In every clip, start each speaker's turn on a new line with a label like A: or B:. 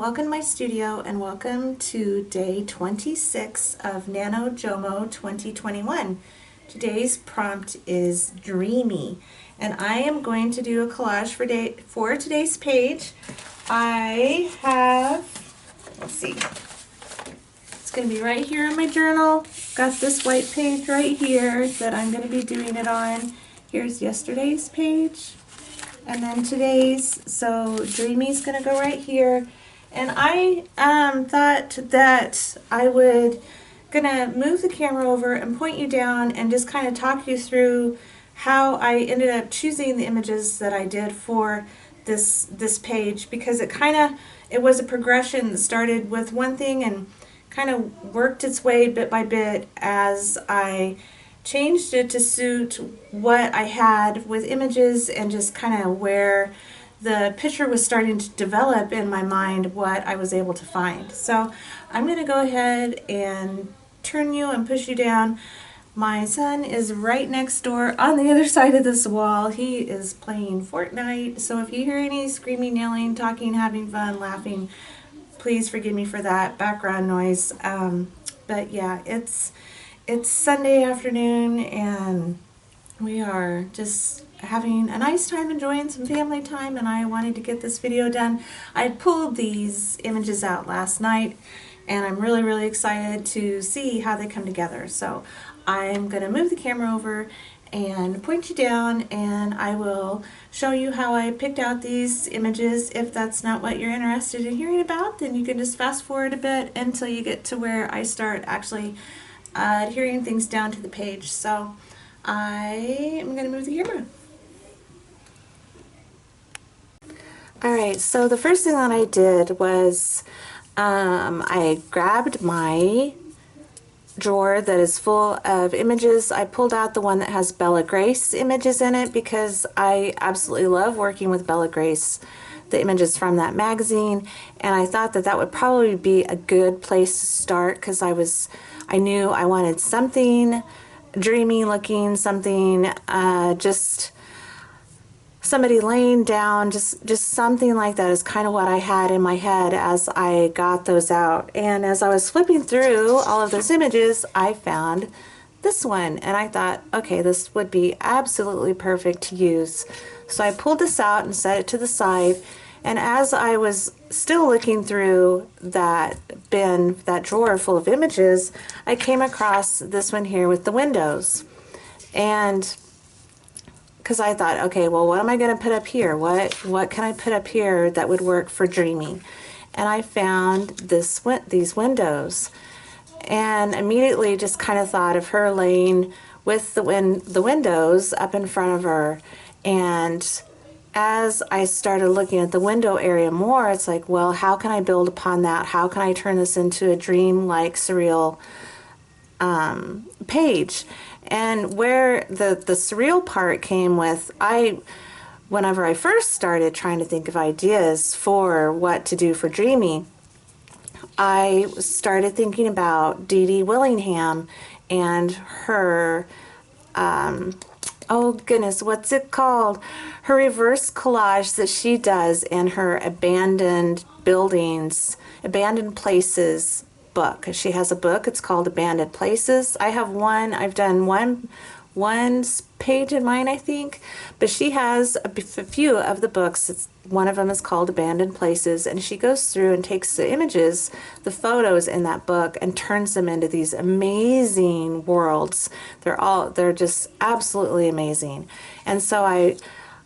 A: Welcome to my studio and welcome to day 26 of NaNoJouMo 2021. Today's prompt is dreamy, and I am going to do a collage for today's page. I have, let's see, it's going to be right here in my journal. Got this white page right here that I'm going to be doing it on. Here's yesterday's page. And then today's, so Dreamy's going to go right here. And I thought that I would gonna move the camera over and point you down and just kind of talk you through how I ended up choosing the images that I did for this page, because it was a progression that started with one thing and kind of worked its way bit by bit as I changed it to suit what I had with images and just kind of where the picture was starting to develop in my mind, what I was able to find. So I'm going to go ahead and turn you and push you down. My son is right next door on the other side of this wall. He is playing Fortnite, so if you hear any screaming, yelling, talking, having fun, laughing, please forgive me for that background noise. But yeah, it's Sunday afternoon and we are just having a nice time enjoying some family time, and I wanted to get this video done. I pulled these images out last night and I'm really excited to see how they come together. So I'm going to move the camera over and point you down, and I will show you how I picked out these images. If that's not what you're interested in hearing about, then you can just fast forward a bit until you get to where I start actually adhering things down to the page. So I am going to move the camera. Alright, so the first thing that I did was I grabbed my drawer that is full of images. I pulled out the one that has Bella Grace images in it because I absolutely love working with Bella Grace, the images from that magazine, and I thought that that would probably be a good place to start because I knew I wanted something dreamy looking, something just somebody laying down, just something like that is kind of what I had in my head as I got those out. And as I was flipping through all of those images, I found this one and I thought, okay, this would be absolutely perfect to use. So I pulled this out and set it to the side, and as I was still looking through that bin, that drawer full of images, I came across this one here with the windows. And because I thought, okay, well, what am I going to put up here? What can I put up here that would work for Dreamy? And I found these windows, and immediately just kind of thought of her laying with the windows up in front of her. And as I started looking at the window area more, it's like, well, how can I build upon that? How can I turn this into a dream-like surreal page? And where the surreal part came with, whenever I first started trying to think of ideas for what to do for Dreamy, I started thinking about Dee Dee Willingham and her, oh goodness, what's it called? Her reverse collage that she does in her abandoned buildings, abandoned places book. She has a book, it's called Abandoned Places. I have one, I've done one page in mine, I think, but she has a few of the books. One of them is called Abandoned Places, and she goes through and takes the images, the photos in that book, and turns them into these amazing worlds. They're just absolutely amazing. And so I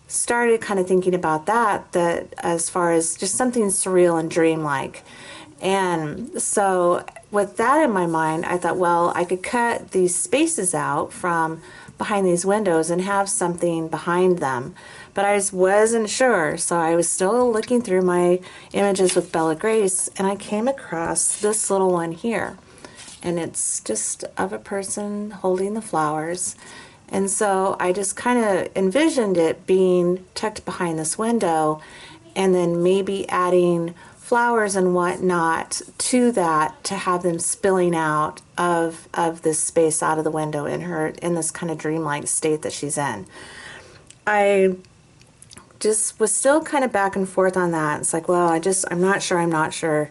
A: started kind of thinking about that as far as just something surreal and dreamlike. And so with that in my mind, I thought, well, I could cut these spaces out from behind these windows and have something behind them. But I just wasn't sure, so I was still looking through my images with Bella Grace, and I came across this little one here. And it's just of a person holding the flowers. And so I just kind of envisioned it being tucked behind this window, and then maybe adding flowers and whatnot to that to have them spilling out of this space out of the window in this kind of dreamlike state that she's in. I just was still kind of back and forth on that. It's like, well, I'm not sure.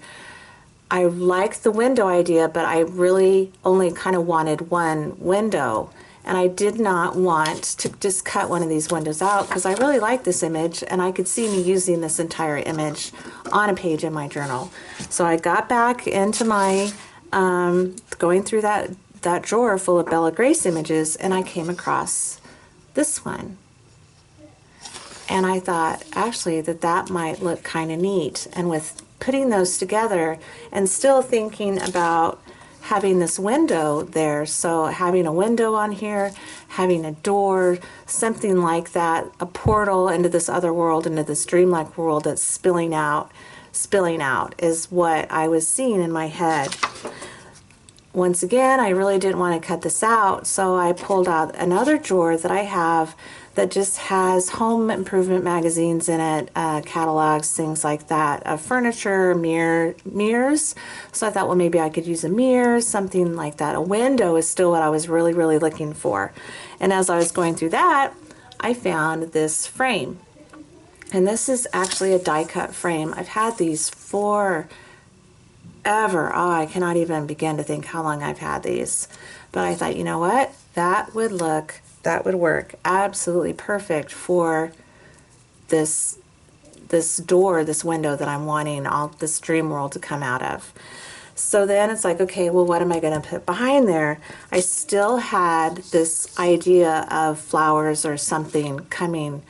A: I like the window idea, but I really only kind of wanted one window. And I did not want to just cut one of these windows out because I really like this image and I could see me using this entire image on a page in my journal. So I got back into my, going through that drawer full of Bella Grace images, and I came across this one. And I thought actually that might look kind of neat. And with putting those together and still thinking about having this window there, so having a window on here, having a door, something like that, a portal into this other world, into this dreamlike world that's spilling out is what I was seeing in my head. Once again, I really didn't want to cut this out, so I pulled out another drawer that I have that just has home improvement magazines in it, catalogs, things like that, of furniture, mirrors. So I thought, well, maybe I could use a mirror, something like that. A window is still what I was really, really looking for. And as I was going through that, I found this frame. And this is actually a die-cut frame. I've had these forever. Oh, I cannot even begin to think how long I've had these. But I thought, you know what? That would work absolutely perfect for this door, this window that I'm wanting all this dream world to come out of. So then it's like, okay, well, what am I going to put behind there? I still had this idea of flowers or something coming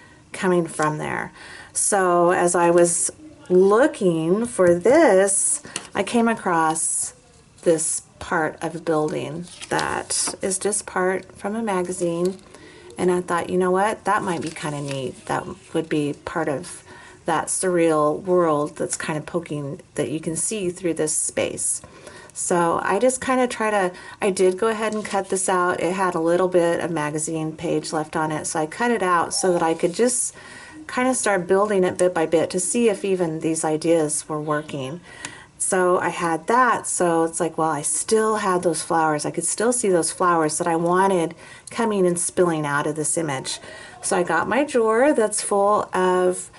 A: from there. So as I was looking for this, I came across this part of a building that is just part from a magazine, and I thought, you know what, that might be kind of neat. That would be part of that surreal world that's kind of poking, that you can see through this space. So I just kind of I did go ahead and cut this out. It had a little bit of magazine page left on it, so I cut it out so that I could just kind of start building it bit by bit to see if even these ideas were working. So I had that, so it's like, well, I still had those flowers. I could still see those flowers that I wanted coming and spilling out of this image. So I got my drawer that's full of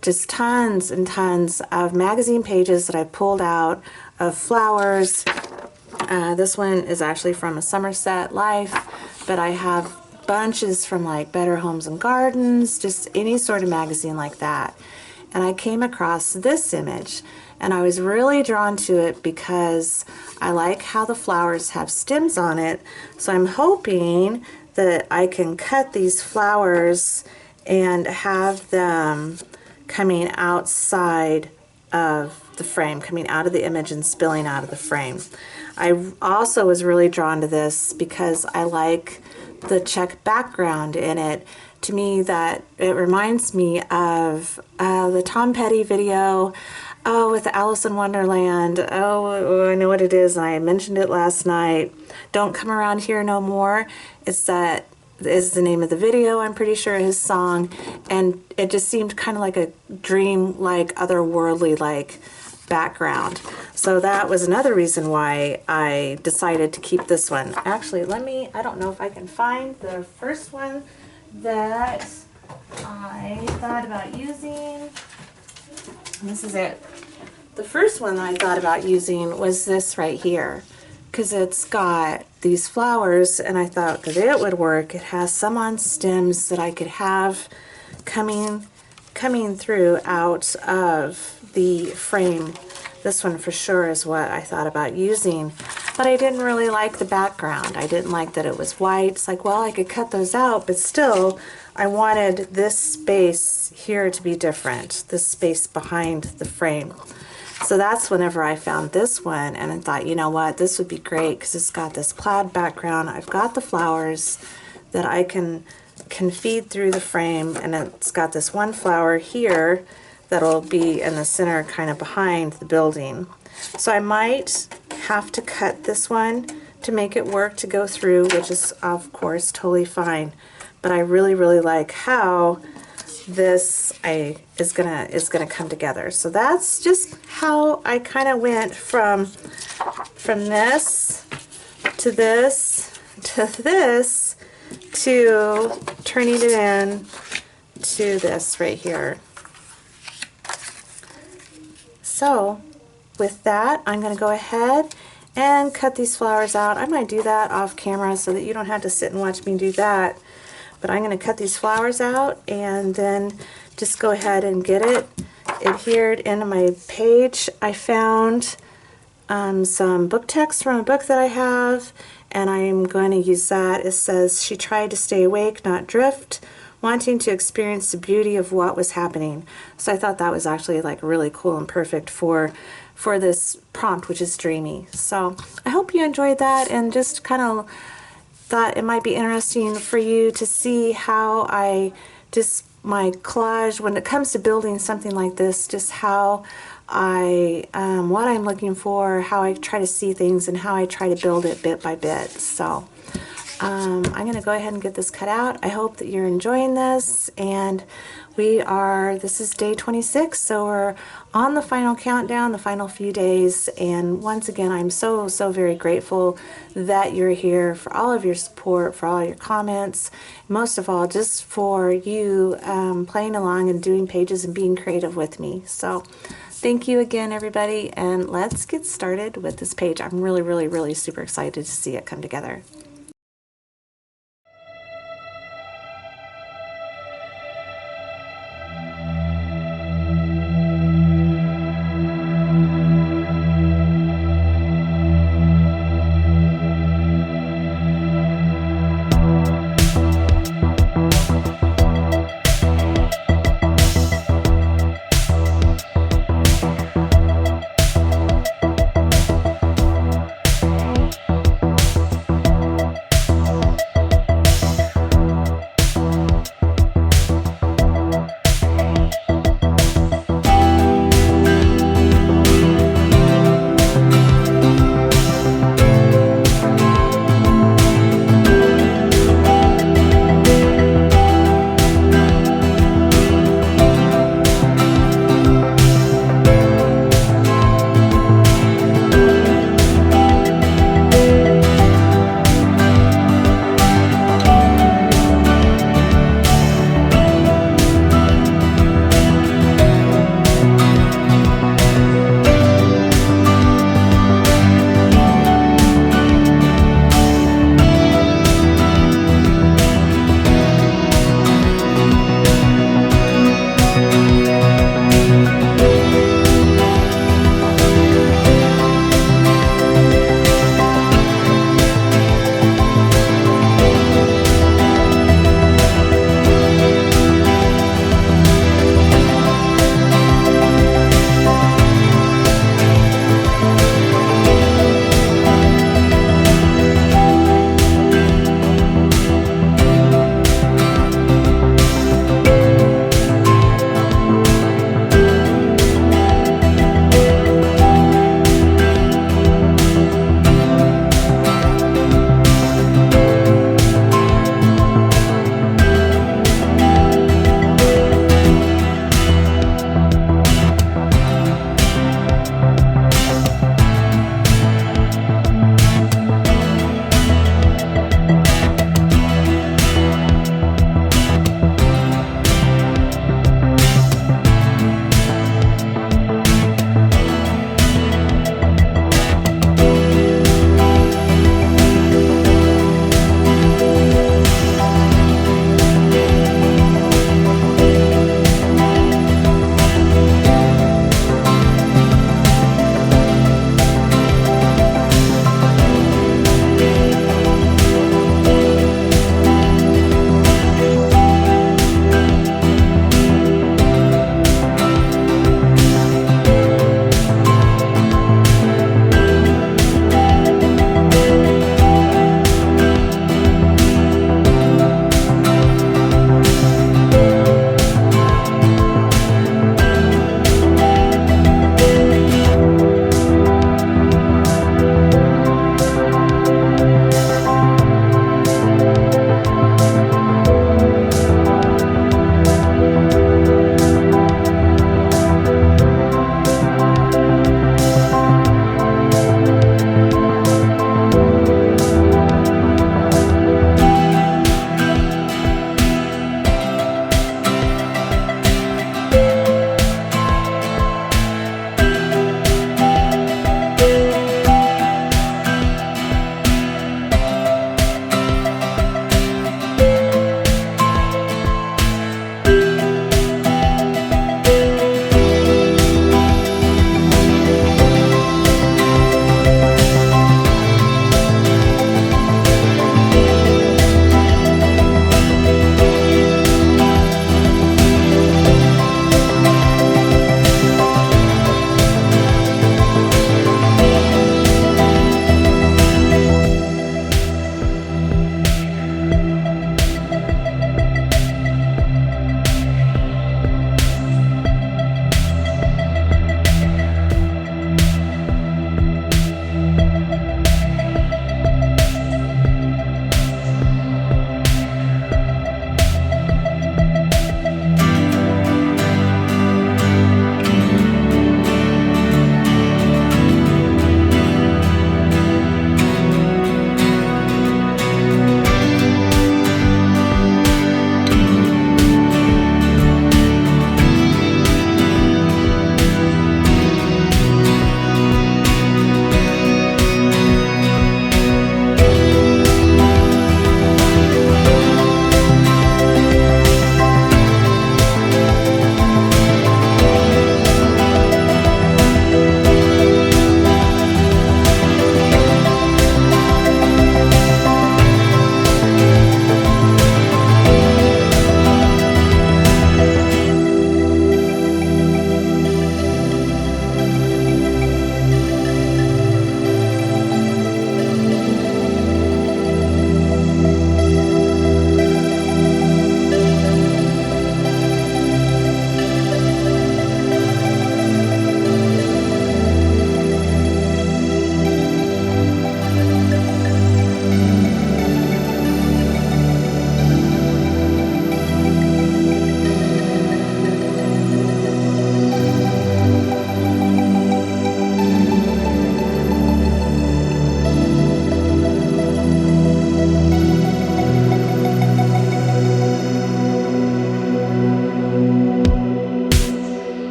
A: just tons and tons of magazine pages that I pulled out of flowers. This one is actually from a Somerset Life, but I have bunches from like Better Homes and Gardens, just any sort of magazine like that. And I came across this image, and I was really drawn to it because I like how the flowers have stems on it. So I'm hoping that I can cut these flowers and have them coming outside of the frame, coming out of the image and spilling out of the frame. I also was really drawn to this because I like the check background in it. To me, that it reminds me of the Tom Petty video, with Alice in Wonderland. Oh, I know what it is, and I mentioned it last night. Don't Come Around Here No More. That is the name of the video, I'm pretty sure, his song, and it just seemed kind of like a dream-like, otherworldly-like background. So that was another reason why I decided to keep this one. Actually, I don't know if I can find the first one that I thought about using. This is it. The first one that I thought about using was this right here, because it's got these flowers, and I thought that it would work. It has some on stems that I could have coming through out of the frame. This one for sure is what I thought about using, but I didn't really like the background. I didn't like that it was white. It's like, well, I could cut those out, but still, I wanted this space here to be different, this space behind the frame. So that's whenever I found this one, and I thought, you know what, this would be great because it's got this plaid background. I've got the flowers that I can feed through the frame, and it's got this one flower here that'll be in the center, kind of behind the building. So I might have to cut this one to make it work to go through, which is of course totally fine. But I really, really like how this is gonna come together. So that's just how I kind of went from this to this to this to turning it in to this right here. So with that, I'm going to go ahead and cut these flowers out. I might do that off camera so that you don't have to sit and watch me do that. But I'm going to cut these flowers out and then just go ahead and get it adhered into my page. I found some book text from a book that I have, and I'm going to use that. It says, "She tried to stay awake, not drift, wanting to experience the beauty of what was happening." So I thought that was actually like really cool and perfect for this prompt, which is dreamy. So I hope you enjoyed that, and just kind of thought it might be interesting for you to see how my collage, when it comes to building something like this, just how what I'm looking for, how I try to see things, and how I try to build it bit by bit. So I'm going to go ahead and get this cut out. I hope that you're enjoying this, and this is day 26, so we're on the final countdown, the final few days, and once again, I'm so very grateful that you're here, for all of your support, for all your comments, most of all, just for you playing along and doing pages and being creative with me. So thank you again, everybody, and let's get started with this page. I'm really super excited to see it come together.